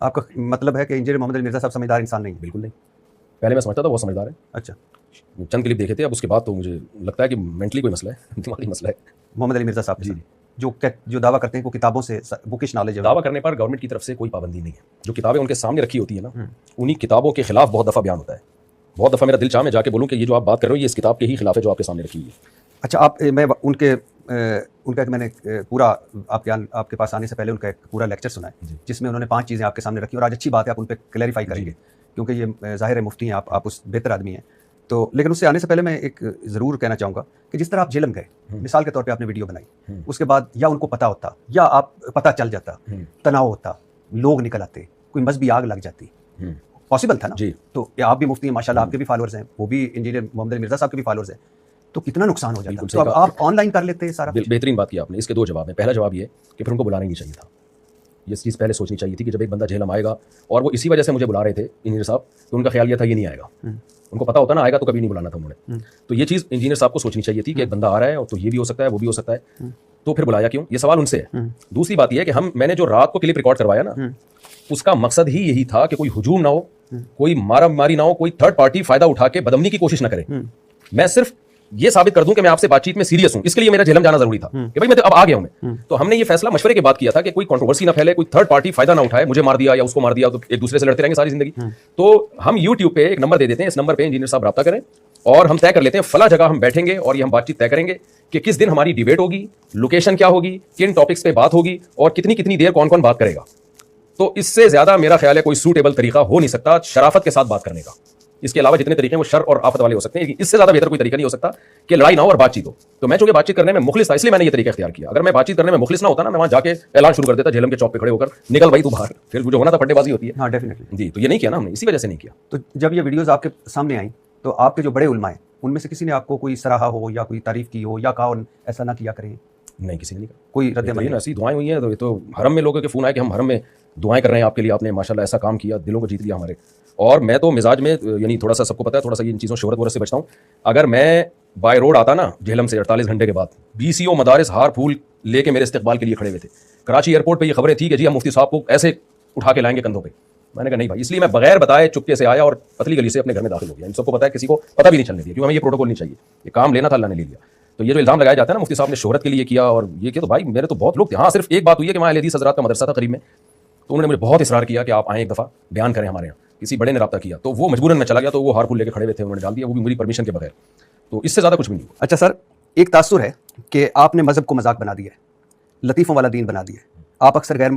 आपका मतलब है कि इंजीनियर मोहम्मद अली मिर्ज़ा साहब समझदार इंसान नहीं है? बिल्कुल नहीं। पहले मैं समझता था बहुत समझदार है, अच्छा, चंद क्लिप देखे थे, अब उसके बाद तो मुझे लगता है कि मेंटली कोई मसला है, दिमागी मसला है। मोहम्मद अली मिर्ज़ा साहब के जी, साथ जो दावा करते हैं वो किताबों से बुकिश नॉलेज है। दावा करने पर गवर्नमेंट की तरफ से कोई पाबंदी नहीं है। जो किताबें उनके सामने रखी होती है ना, उन्हीं किताबों के खिलाफ बहुत दफ़ा बयान होता है। बहुत दफ़ा मेरा दिल चाह मैं जाके बोलूँ कि ये जो आप बात कर रहे हो ये इस किताब के ही खिलाफ है जो आपके सामने रखी हुई है। अच्छा, मैं उनका एक मैंने पूरा आपके पास आने से पहले उनका एक पूरा लेक्चर सुना है जिसमें उन्होंने 5 चीज़ें आपके सामने रखी और आज अच्छी बात है आप उन पर क्लैरिफाई करेंगे क्योंकि ये ज़ाहिर है मुफ्ती हैं, आप उस बेहतर आदमी हैं। तो लेकिन उससे आने से पहले मैं एक ज़रूर कहना चाहूँगा कि जिस तरह आप झेलम गए, मिसाल के तौर पे आपने वीडियो बनाई, उसके बाद या उनको पता होता या आप पता चल जाता, तनाव होता, लोग निकल आते, कोई मजहबी आग लग जाती, पॉसिबल था ना? जी। तो आप भी मुफ्ती हैं माशाल्लाह, आपके भी फॉलोअर्स हैं, वो भी इंजीनियर मोहम्मद अली मिर्ज़ा साहब के भी फॉलोअर्स हैं, तो कितना नुकसान हो जाता। तो अब आप ऑनलाइन कर लेते सारा। बेहतरीन बात की आपने। इसके 2 जवाब हैं। पहला जवाब ये कि फिर उनको बुलाना ही नहीं चाहिए था। ये चीज़ पहले सोचनी चाहिए थी कि जब एक बंदा झेलम आएगा, और वो इसी वजह से मुझे बुला रहे थे इंजीनियर साहब, तो उनका ख्याल ये था ये नहीं आएगा। उनको पता होता ना आएगा तो कभी नहीं बुलाना था उन्होंने। तो ये चीज़ इंजीनियर साहब को सोचनी चाहिए थी कि एक बंदा आ रहा है और तो ये भी हो सकता है वो भी हो सकता है, तो फिर बुलाया क्यों? ये सवाल उनसे है। दूसरी बात यह है कि मैंने जो रात को क्लिप रिकॉर्ड करवाया ना, उसका मकसद ही यही था कि कोई हुजूम ना हो, कोई मारामारी ना हो, कोई थर्ड पार्टी फायदा उठा के बदमनी की कोशिश ना करे। मैं सिर्फ ये साबित कर दूं कि मैं आपसे बातचीत में सीरियस हूं, इसके लिए मेरा झेलम जाना जरूरी था कि भाई मैं तो अब आ गया हूं मैं। तो हमने ये फैसला मशवरे के बाद किया था कि कोई कंट्रोवर्सी ना फैले, कोई थर्ड पार्टी फायदा ना उठाए, मुझे मार दिया या उसको मार दिया तो एक दूसरे से लड़ते रहेंगे सारी जिंदगी। तो हम यूट्यूब पे एक नंबर दे देते हैं, इस नंबर पे इंजीनियर साहब राब्ता करें और हम तय कर लेते हैं फला जगह हम बैठेंगे और ये हम बातचीत तय करेंगे कि किस दिन हमारी डिबेट होगी, लोकेशन क्या होगी, किन टॉपिक्स पे बात होगी और कितनी कितनी देर कौन कौन बात करेगा। तो इससे ज्यादा मेरा ख्याल है कोई सूटेबल तरीका हो नहीं सकता शराफत के साथ बात करने का। इसके अलावा जितने तरीके हैं वो शर और आफत वाले हो सकते हैं, लेकिन इससे ज्यादा बेहतर कोई तरीका नहीं हो सकता कि लड़ाई ना हो और बातचीत हो। तो मैं चूंकि बातचीत करने में मुखलिस था इसलिए मैंने ये तरीका इख्तियार किया। अगर मैं बातचीत करने में मुखलिस ना होता ना, मैं वहां जाके ऐलान शुरू कर देता झेलम के चौक पे खड़े होकर, निकल भाई तू बाहर, फिर जो होना था फट्टेबाजी होती है। हाँ, डेफिनेटली जी, तो ये नहीं किया ना हमने, इसी वजह से नहीं किया। तो जब ये वीडियोस आपके सामने आई तो आपके जो बड़े उलमा हैं उनमें से किसी ने आपको कोई सराहा हो या कोई तारीफ की हो या कहा ऐसा ना किया करें? नहीं, किसी ने नहीं कहा। कोई रद्द ऐसी दुआएं हुई हैं, तो हरम में लोगों के फोन आए कि हम हरम में दुआएं कर रहे हैं आपके लिए, आपने माशाल्लाह ऐसा काम किया, दिलों को जीत लिया हमारे। और मैं तो मिजाज में यानी थोड़ा सा सबको पता है, थोड़ा सा इन चीज़ों शोहरत वोहरत से बचता हूँ। अगर मैं बाय रोड आता ना झेलम से 48 घंटे के बाद, BCO मदारिस हार फूल लेके मेरे इस्तकबाल के लिए खड़े हुए थे। कराची एयरपोर्ट पर ये खबरें थी कि जी हम मुफ्ती साहब को ऐसे उठा के लाएंगे कंधों पर। मैंने कहा नहीं भाई, इसलिए मैं बगैर बताए चुपके से आया और पतली गली से अपने घर में दाखिल हो गया। इन सबको पता है, किसी को पता भी नहीं चलने दिया, क्योंकि हमें ये प्रोटोकॉल नहीं चाहिए, ये काम लेना था अल्लाह ने ले लिया। तो ये जो इल्जाम लगाया जाता है ना मुफ्ती साहब ने शोहरत के लिए किया और ये किया, तो भाई मेरे तो बहुत लोग थे। हाँ, सिर्फ एक बात हुई है कि वहाँ अहले हदीस हज़रात का मदरसा था करीब में, तो उन्होंने मुझे बहुत इसरार किया कि आप आएँ एक दफ़ा बयान करें हमारे यहाँ। किसी बड़े ने रब्ता किया तो वो मजबूरन में चला गया, तो वो हार फूल लेके खड़े हुए थे, उन्होंने डाल दिया, वो भी मेरी परमिशन के बगैर। तो इससे ज़्यादा कुछ भी नहीं हुआ। अच्छा सर, एक तासुर है कि आपने मजहब को मजाक बना दिया है, लतीफ़ों वाला दीन बना दिया है। आप अक्सर गैर